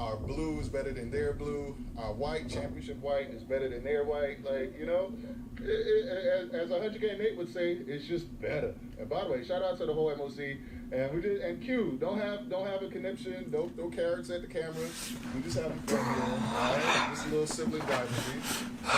Our blue is better than their blue. Our white, championship white, is better than their white. Like, you know, as 100K Nate would say, it's just better. And by the way, shout out to the whole MOC. And we just, and Q, don't have a conniption, don't throw carrots at the camera. We just having fun here. All right, just a little sibling rivalry.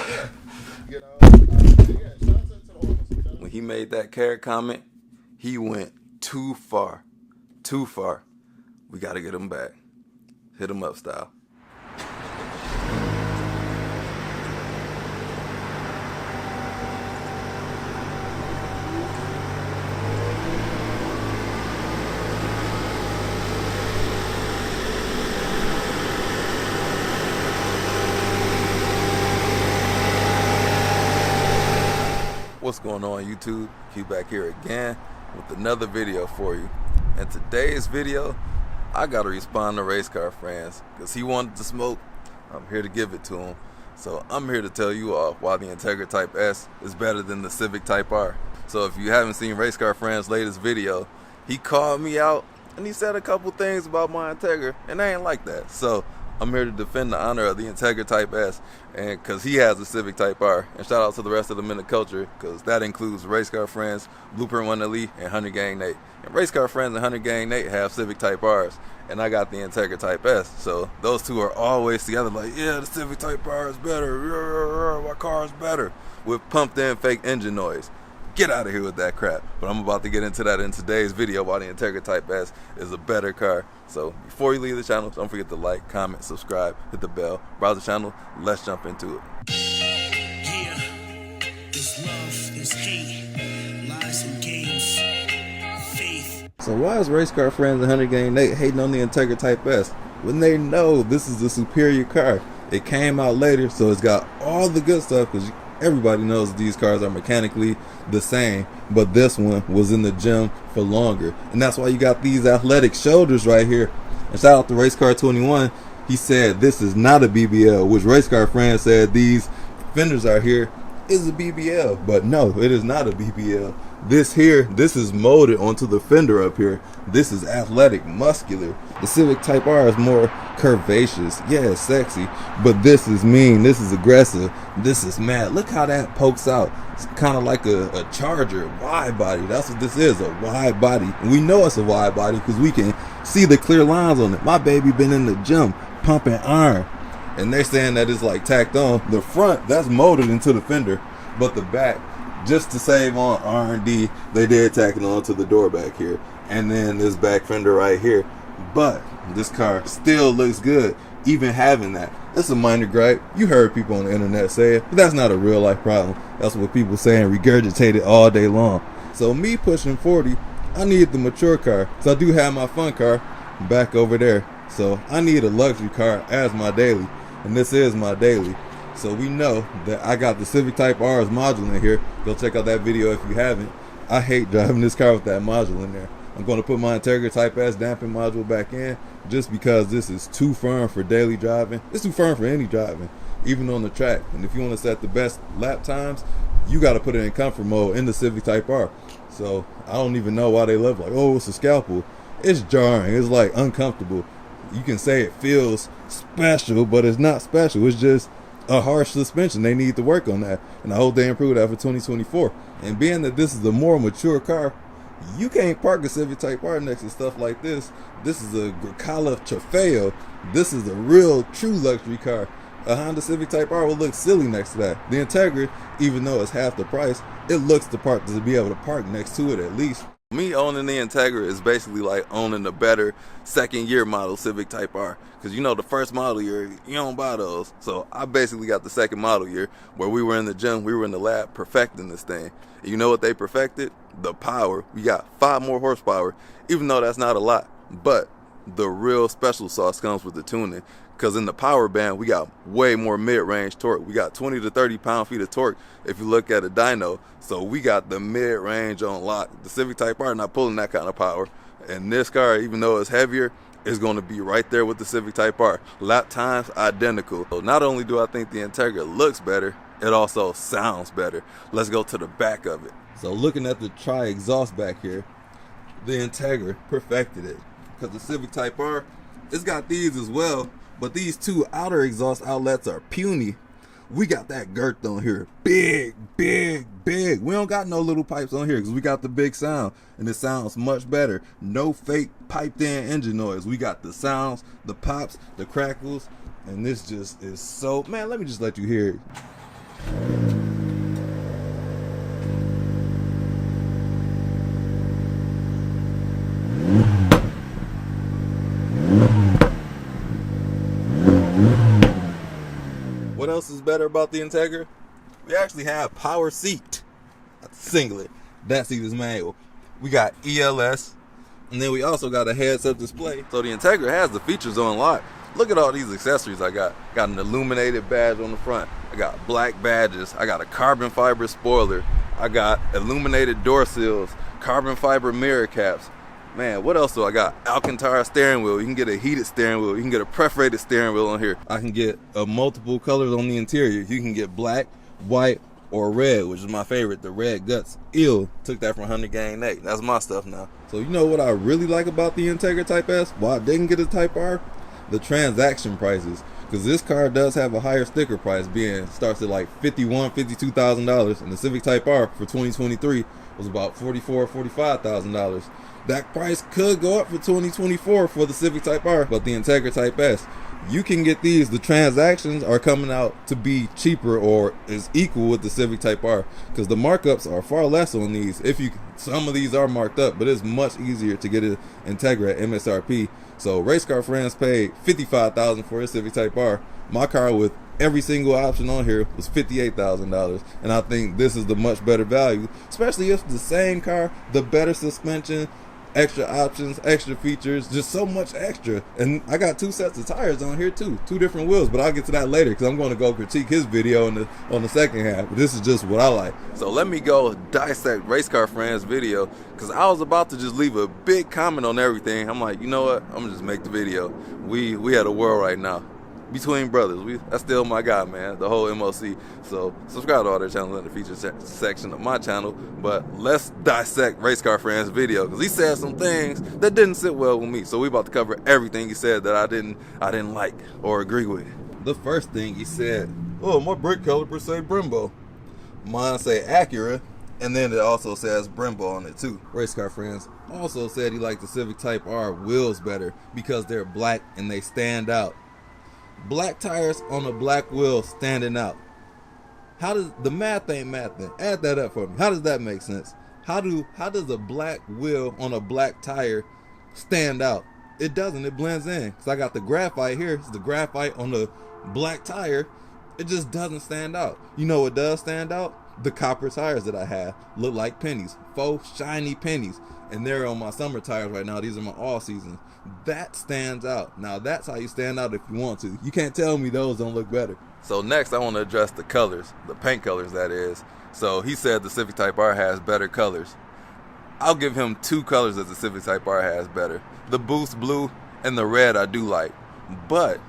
Yeah, you know, yeah. Shout out to the whole MOC. When he made that carrot comment, he went too far, too far. We got to get him back. Hit him up style. What's going on, YouTube? Q back here again with another video for you. And today's video, I gotta respond to race car friends because he wanted to smoke. I'm here to give it to him. So I'm here to tell you all why the Integra Type S is better than the Civic Type R. So if you haven't seen race car friends' latest video, he called me out and he said a couple things about my Integra, and I ain't like that. So I'm here to defend the honor of the Integra Type S, and because he has a Civic Type R. And shout out to the rest of the men of culture, because that includes Race Car Friends, Blueprint 1 Elite, and 100 Gang Nate. And Race Car Friends and 100 Gang Nate have Civic Type Rs, and I got the Integra Type S. So those two are always together like, yeah, the Civic Type R is better, my car is better, with pumped in fake engine noise. Get out of here with that crap. But I'm about to get into that in today's video why the Integra Type S is a better car. So before you leave the channel, don't forget to like, comment, subscribe, hit the bell, browse the channel. Let's jump into it. Yeah, there's love, there's hate, lies and games, faith. So why is Race Car Friends and 100 Gang Nate hating on the Integra Type S when they know this is a superior car? It came out later, so it's got all the good stuff, because everybody knows these cars are mechanically the same, but this one was in the gym for longer, and that's why you got these athletic shoulders right here. And shout out to Race Car 21. He said this is not a BBL, which Race Car Friend said these fenders out here is a BBL, but no, it is not a BBL. This here, this is molded onto the fender up here. This is athletic, muscular. The Civic Type R is more curvaceous. Yeah, it's sexy, but this is mean, this is aggressive, this is mad. Look how that pokes out. It's kind of like a Charger, wide body. That's what this is, a wide body. And we know it's a wide body because we can see the clear lines on it. My baby been in the gym pumping iron, and they're saying that it's like tacked on. The front, that's molded into the fender, but the back, just to save on R&D, they did tack it on to the door back here, and then this back fender right here. But this car still looks good, even having that. It's a minor gripe. You heard people on the internet say it, but that's not a real life problem. That's what people say and regurgitate it all day long. So me pushing 40, I need the mature car. So I do have my fun car back over there. So I need a luxury car as my daily, and this is my daily. So we know that I got the Civic Type R's module in here. Go check out that video if you haven't. I hate driving this car with that module in there. I'm going to put my Integra Type S damping module back in just because this is too firm for daily driving. It's too firm for any driving, even on the track. And if you want to set the best lap times, you got to put it in comfort mode in the Civic Type R. So I don't even know why they love like, oh, it's a scalpel. It's jarring. It's like uncomfortable. You can say it feels special, but it's not special. It's just a harsh suspension. They need to work on that, and I hope they improve that for 2024. And being that this is a more mature car, you can't park a Civic Type R next to stuff like this. This is a Gracala Trofeo. This is a real true luxury car. A Honda Civic Type R will look silly next to that. The Integra, even though it's half the price, it looks the part to be able to park next to it at least. Me owning the Integra is basically like owning a better second year model Civic Type R, because you know the first model year you don't buy those. So I basically got the second model year where we were in the gym, we were in the lab perfecting this thing. And you know what they perfected? The power. We got 5 more horsepower, even though that's not a lot, but the real special sauce comes with the tuning, because in the power band we got way more mid-range torque. We got 20 to 30 pound-feet of torque if you look at a dyno. So we got the mid-range on lock. The Civic Type R not pulling that kind of power, and this car, even though it's heavier, is going to be right there with the Civic Type R. Lap times identical. So not only do I think the Integra looks better, it also sounds better. Let's go to the back of it. So looking at the tri-exhaust back here, the Integra perfected it, because the Civic Type R, it's got these as well, but these two outer exhaust outlets are puny. We got that girth on here, big, big, big. We don't got no little pipes on here because we got the big sound, and it sounds much better. No fake piped in engine noise. We got the sounds, the pops, the crackles, and this just is so, man, let me just let you hear it. What else is better about the Integra? We actually have power seat. That's singlet. That seat is manual. We got ELS, and then we also got a heads-up display. So the Integra has the features on lock. Look at all these accessories I got. Got an illuminated badge on the front. I got black badges. I got a carbon fiber spoiler. I got illuminated door sills, carbon fiber mirror caps. Man, what else do I got? Alcantara steering wheel. You can get a heated steering wheel. You can get a perforated steering wheel on here. I can get multiple colors on the interior. You can get black, white, or red, which is my favorite. The red guts. Ill. Took that from 100 Gang Nate. That's my stuff now. So you know what I really like about the Integra Type S? Why I didn't get a Type R? The transaction prices. Because this car does have a higher sticker price, starts at like $51,000, $52,000, and the Civic Type R for 2023 was about $44,000, $45,000. That price could go up for 2024 for the Civic Type R, but the Integra Type S, you can get these. The transactions are coming out to be cheaper or is equal with the Civic Type R, because the markups are far less on these. Some of these are marked up, but it's much easier to get an Integra at MSRP. So race car friends paid $55,000 for a Civic Type R. My car with every single option on here was $58,000, and I think this is the much better value, especially if the same car, the better suspension, extra options, extra features, just so much extra. And I got 2 sets of tires on here too, 2 different wheels, but I'll get to that later because I'm going to go critique his video on the second half. But this is just what I like. So let me go dissect Race Car Friends video, because I was about to just leave a big comment on everything. I'm like, you know what, I'm gonna just make the video. We had a war right now between brothers. That's still my guy, man, the whole MOC. So subscribe to all their channels in the feature section of my channel. But let's dissect Race Car Friends video, because he said some things that didn't sit well with me. So we about to cover everything he said that I didn't like or agree with. The first thing he said, oh, my brake caliper say Brembo. Mine say Acura, and then it also says Brembo on it too. Race Car Friends also said he liked the Civic Type R wheels better because they're black and they stand out. Black tires on a black wheel standing out. How does the math ain't math then? Add that up for me. How does that make sense? How does a black wheel on a black tire stand out? It doesn't. It blends in. Cause I got the graphite here. It's the graphite on the black tire. It just doesn't stand out. You know what does stand out? The copper tires that I have look like pennies, faux shiny pennies, and they're on my summer tires right now. These are my all seasons. That stands out. Now that's how you stand out if you want to. You can't tell me those don't look better. So next I want to address the colors, the paint colors that is. So he said the Civic Type R has better colors. I'll give him 2 colors that the Civic Type R has better. The Boost Blue and the red I do like. But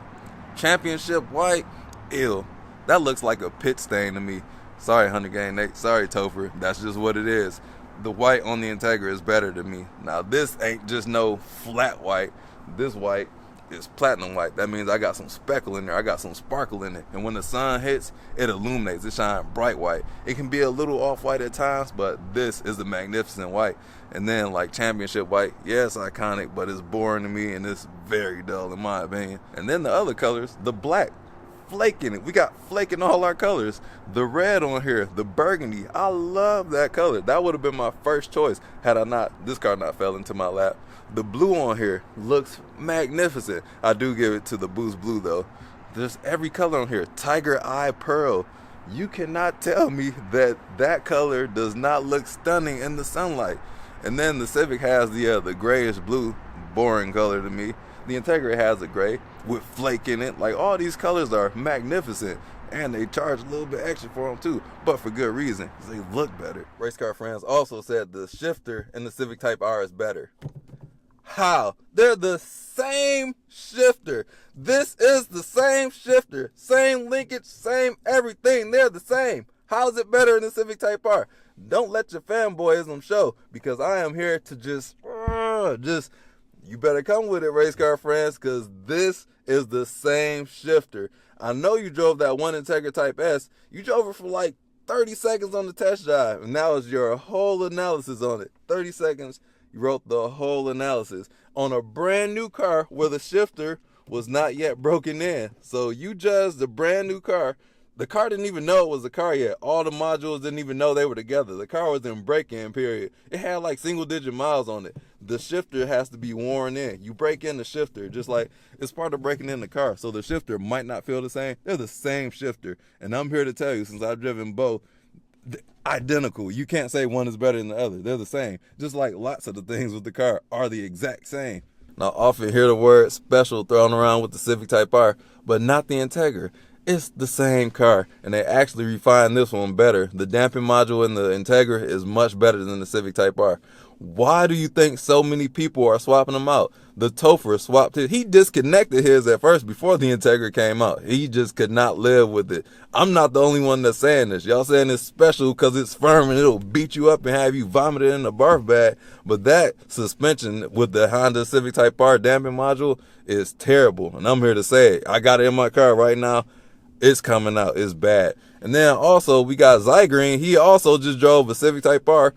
Championship White, ew. That looks like a pit stain to me. Sorry, 100 Gang Nate. Sorry, Topher. That's just what it is. The white on the Integra is better to me. Now, this ain't just no flat white. This white is platinum white. That means I got some speckle in there. I got some sparkle in it. And when the sun hits, it illuminates. It shines bright white. It can be a little off-white at times, but this is the magnificent white. And then, like Championship White, yeah, it's iconic, but it's boring to me, and it's very dull in my opinion. And then the other colors, the black. Flake in it. We got flake in all our colors. The red on here, the burgundy, I love that color. That would have been my first choice had this car not fell into my lap. The blue on here looks magnificent. I do give it to the Boost Blue though. There's every color on here. Tiger Eye Pearl. You cannot tell me that color does not look stunning in the sunlight. And then the Civic has the grayish blue, boring color to me. The Integra has a gray with flake in it. Like, all these colors are magnificent, and they charge a little bit extra for them too, but for good reason, because they look better. Race Car Friends also said the shifter in the Civic Type R is better. How? They're the same shifter. This is the same shifter, same linkage, same everything. They're the same. How is it better in the Civic Type R? Don't let your fanboyism show, because I am here to just You better come with it, race car friends, because this is the same shifter. I know you drove that one Integra Type S. You drove it for like 30 seconds on the test drive, and now it's your whole analysis on it. 30 seconds, you wrote the whole analysis on a brand new car where the shifter was not yet broken in. So you judged the brand new car. The car didn't even know it was a car yet. All the modules didn't even know they were together. The car was in break-in period. It had like single-digit miles on it. The shifter has to be worn in. You break in the shifter, just like it's part of breaking in the car. So the shifter might not feel the same. They're the same shifter. And I'm here to tell you, since I've driven both, identical. You can't say one is better than the other. They're the same. Just like lots of the things with the car are the exact same. Now, often hear the word special thrown around with the Civic Type R, but not the Integra. It's the same car, and they actually refined this one better. The damping module in the Integra is much better than the Civic Type R. Why do you think so many people are swapping them out? The Topher swapped his. He disconnected his at first before the Integra came out. He just could not live with it. I'm not the only one that's saying this. Y'all saying it's special because it's firm and it'll beat you up and have you vomited in a barf bag. But that suspension with the Honda Civic Type R damping module is terrible. And I'm here to say it. I got it in my car right now. It's coming out. It's bad. And then also we got Zygreen. He also just drove a Civic Type R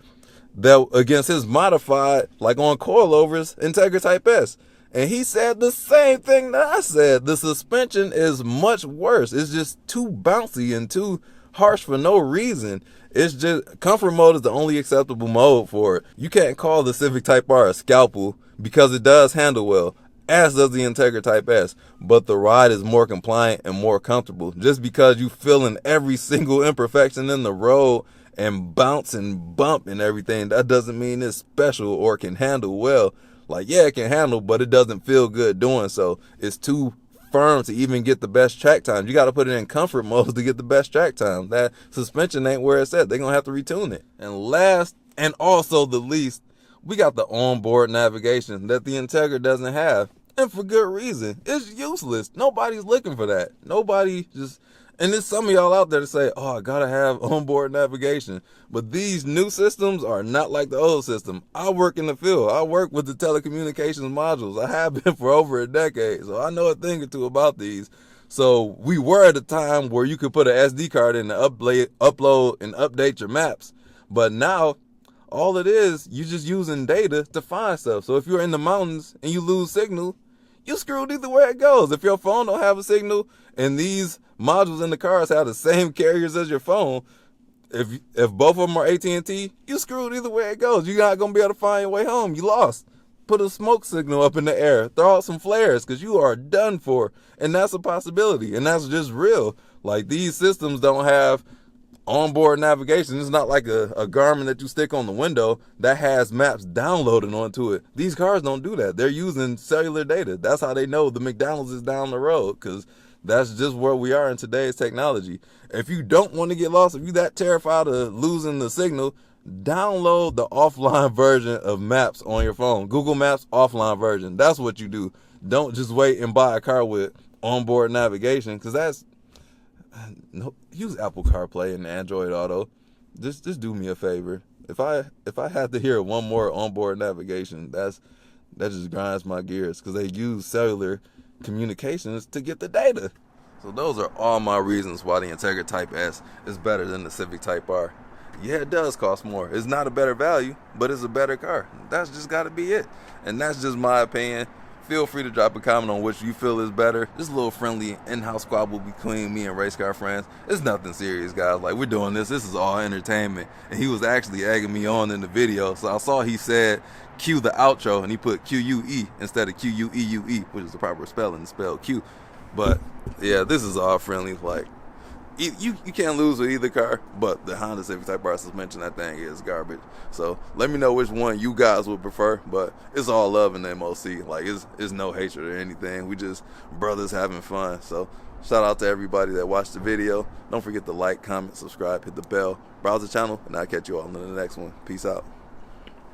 that against his modified, like on coilovers, Integra Type S. And he said the same thing that I said. The suspension is much worse. It's just too bouncy and too harsh for no reason. It's just, comfort mode is the only acceptable mode for it. You can't call the Civic Type R a scalpel because it does handle well, as does the Integra Type S, but the ride is more compliant and more comfortable. Just because you feeling every single imperfection in the road and bounce and bump and everything, that doesn't mean it's special or can handle well. Like, yeah, it can handle, but it doesn't feel good doing so. It's too firm to even get the best track time. You got to put it in comfort mode to get the best track time. That suspension ain't where it's at. They're going to have to retune it. And last and also the least, we got the onboard navigation that the Integra doesn't have. And for good reason. It's useless. Nobody's looking for that. Nobody just, and there's some of y'all out there to say, oh, I gotta have onboard navigation. But these new systems are not like the old system. I work in the field. I work with the telecommunications modules. I have been for over a decade. So I know a thing or two about these. So we were at a time where you could put an SD card in to upload and update your maps. But now, all it is, you're just using data to find stuff. So if you're in the mountains and you lose signal, you screwed either way it goes. If your phone don't have a signal and these modules in the cars have the same carriers as your phone, if both of them are AT&T, you screwed either way it goes. You're not going to be able to find your way home. You lost. Put a smoke signal up in the air. Throw out some flares because you are done for. And that's a possibility. And that's just real. Like, these systems don't have onboard navigation. It's not like a Garmin that you stick on the window that has maps downloaded onto it. These cars don't do that. They're using cellular data. That's how they know the McDonald's is down the road, because that's just where we are in today's technology. If you don't want to get lost, if you're that terrified of losing the signal, download the offline version of Maps on your phone. Google Maps offline version. That's what you do. Don't just wait and buy a car with onboard navigation, because that's no, use Apple CarPlay and Android Auto. Just do me a favor. If I had to hear one more onboard navigation, that just grinds my gears, because they use cellular communications to get the data. So those are all my reasons why the Integra Type S is better than the Civic Type R. Yeah, it does cost more. It's not a better value, but it's a better car. That's just got to be it. And that's just my opinion. Feel free to drop a comment on which you feel is better. This little friendly in-house squabble between me and race car friends. It's nothing serious, guys. Like, we're doing this. This is all entertainment. And he was actually egging me on in the video. So I saw he said, cue the outro, and he put Q-U-E instead of Q-U-E-U-E, which is the proper spelling, spelled Q. But, yeah, this is all friendly. Like, you can't lose with either car, but the Honda Civic Type R suspension, that thing is garbage. So let me know which one you guys would prefer, but it's all love in the MOC. Like, it's no hatred or anything. We just brothers having fun. So shout out to everybody that watched the video. Don't forget to like, comment, subscribe, hit the bell, browse the channel, and I'll catch you all in the next one. Peace out.